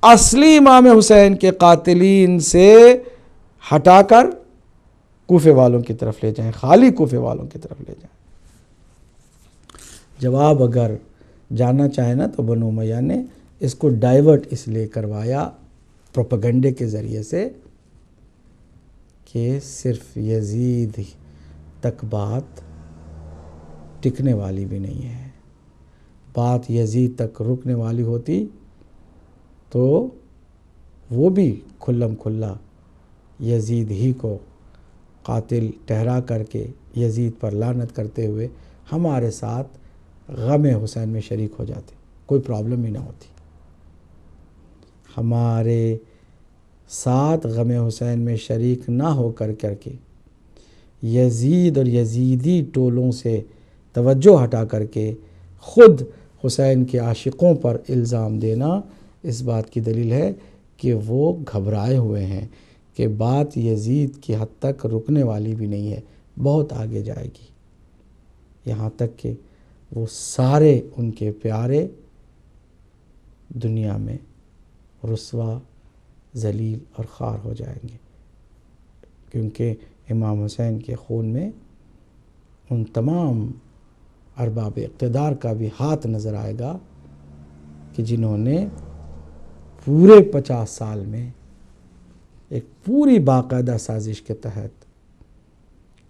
S1: اصلی امام حسین کے قاتلین سے ہٹا کر کوفے والوں کی طرف لے جائیں، خالی کوفے والوں کی طرف لے جائیں؟ جواب اگر جاننا چاہیں نا تو بنو امیہ نے اس کو ڈائیورٹ اس لیے کروایا پروپیگنڈے کے ذریعے سے کہ صرف یزید تک بات ٹکنے والی بھی نہیں ہے. بات یزید تک رکنے والی ہوتی تو وہ بھی کھلم کھلا یزید ہی کو قاتل ٹھہرا کر کے یزید پر لعنت کرتے ہوئے ہمارے ساتھ غم حسین میں شریک ہو جاتے، کوئی پرابلم ہی نہ ہوتی. ہمارے ساتھ غم حسین میں شریک نہ ہو کر کے یزید اور یزیدی ٹولوں سے توجہ ہٹا کر کے خود حسین کے عاشقوں پر الزام دینا اس بات کی دلیل ہے کہ وہ گھبرائے ہوئے ہیں کہ بات یزید کی حد تک رکنے والی بھی نہیں ہے، بہت آگے جائے گی، یہاں تک کہ وہ سارے ان کے پیارے دنیا میں رسوا، ذلیل اور خوار ہو جائیں گے، کیونکہ امام حسین کے خون میں ان تمام ارباب اقتدار کا بھی ہاتھ نظر آئے گا کہ جنہوں نے پورے 50 سال میں ایک پوری باقاعدہ سازش کے تحت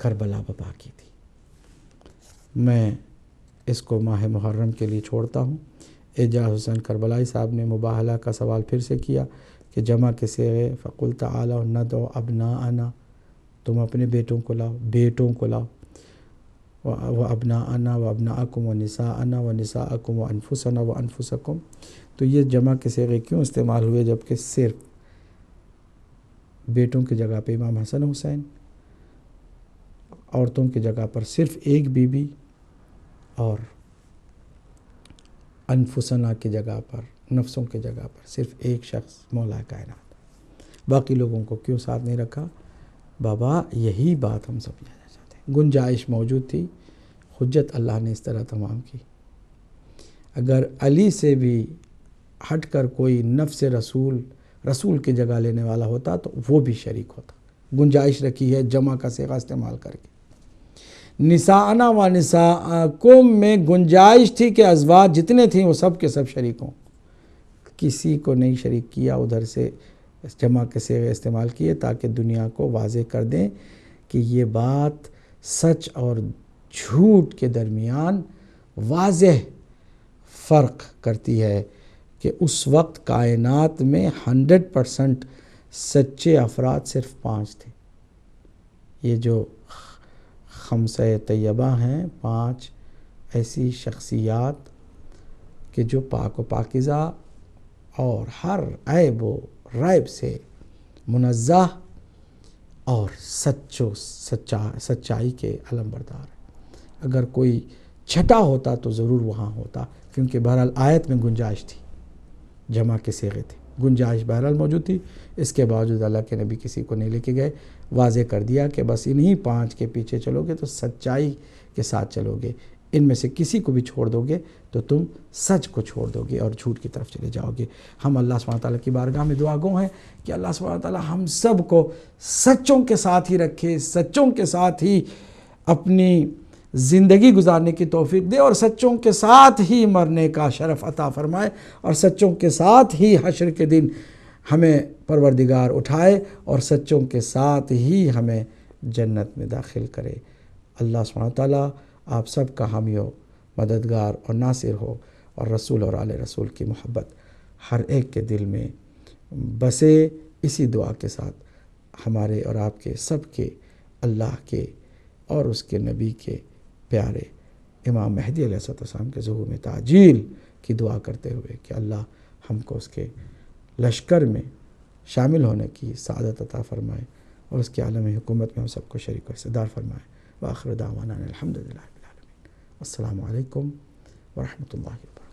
S1: کربلا برپا کی تھی۔ میں اس کو ماہ محرم کے لیے چھوڑتا ہوں۔ اعجاز حسین کربلائی صاحب نے مباہلہ کا سوال پھر سے کیا کہ جمع کے صیغے فقل تعالیٰ ندعو ابناءنا، تم اپنے بیٹوں کو لاؤ، بیٹوں کو لاؤ، و ابناءنا و ابناءکم و نساءنا و نساءکم و انفسنا و انفسکم، تو یہ جمع کے صیغے کیوں استعمال ہوئے جبکہ صرف بیٹوں کی جگہ پہ امام حسن حسین، عورتوں کی جگہ پر صرف ایک بیوی، اور انفسنا کی جگہ پر، نفسوں کی جگہ پر صرف ایک شخص مولا کائنات، باقی لوگوں کو کیوں ساتھ نہیں رکھا؟ بابا یہی بات ہم سمجھانا چاہتے ہیں۔ گنجائش موجود تھی، حجت اللہ نے اس طرح تمام کی۔ اگر علی سے بھی ہٹ کر کوئی نفس رسول کی جگہ لینے والا ہوتا تو وہ بھی شریک ہوتا۔ گنجائش رکھی ہے جمع کا صیغہ استعمال کر کے۔ نساءنا و نساءکم میں گنجائش تھی کہ ازواج جتنے تھیں وہ سب کے سب شریک ہوں، کسی کو نہیں شریک کیا، ادھر سے جمع کے صیغے استعمال کیے تاکہ دنیا کو واضح کر دیں کہ یہ بات سچ اور جھوٹ کے درمیان واضح فرق کرتی ہے کہ اس وقت کائنات میں 100% سچے افراد صرف 5 تھے۔ یہ جو خمسہ طیبہ ہیں، 5 ایسی شخصیات کہ جو پاک و پاکیزہ اور ہر عیب و ریب سے منزہ اور سچائی کے علم بردار ہیں۔ اگر کوئی چھٹا ہوتا تو ضرور وہاں ہوتا، کیونکہ بہرحال آیت میں گنجائش تھی، جمع کے صیغے تھے، گنجائش بہرحال موجود تھی۔ اس کے باوجود اللہ کے نبی کسی کو نہیں لے کے گئے، واضح کر دیا کہ بس انہی 5 کے پیچھے چلو گے تو سچائی کے ساتھ چلو گے، ان میں سے کسی کو بھی چھوڑ دو گے تو تم سچ کو چھوڑ دو گے اور جھوٹ کی طرف چلے جاؤ گے۔ ہم اللہ سبحانہ تعالیٰ کی بارگاہ میں دعا گو ہیں کہ اللہ سبحانہ تعالیٰ ہم سب کو سچوں کے ساتھ ہی رکھے، سچوں کے ساتھ ہی اپنی زندگی گزارنے کی توفیق دے، اور سچوں کے ساتھ ہی مرنے کا شرف عطا فرمائے، اور سچوں کے ساتھ ہی حشر کے دن ہمیں پروردگار اٹھائے، اور سچوں کے ساتھ ہی ہمیں جنت میں داخل کرے۔ اللہ سبحانہ تعالیٰ آپ سب کا حامی و مددگار اور ناصر ہو، اور رسول اور آل رسول کی محبت ہر ایک کے دل میں بسے۔ اسی دعا کے ساتھ ہمارے اور آپ کے سب کے اللہ کے اور اس کے نبی کے پیارے امام مہدی علیہ السلام کے ظہور میں تعجیل کی دعا کرتے ہوئے کہ اللہ ہم کو اس کے لشکر میں شامل ہونے کی سعادت عطا فرمائے، اور اس کے عالم حکومت میں ہم سب کو شریک و حصہ دار فرمائے۔ وآخر دعوانا الحمدللہ رب العالمین۔ السلام علیکم ورحمۃ اللہ وبرکاتہ۔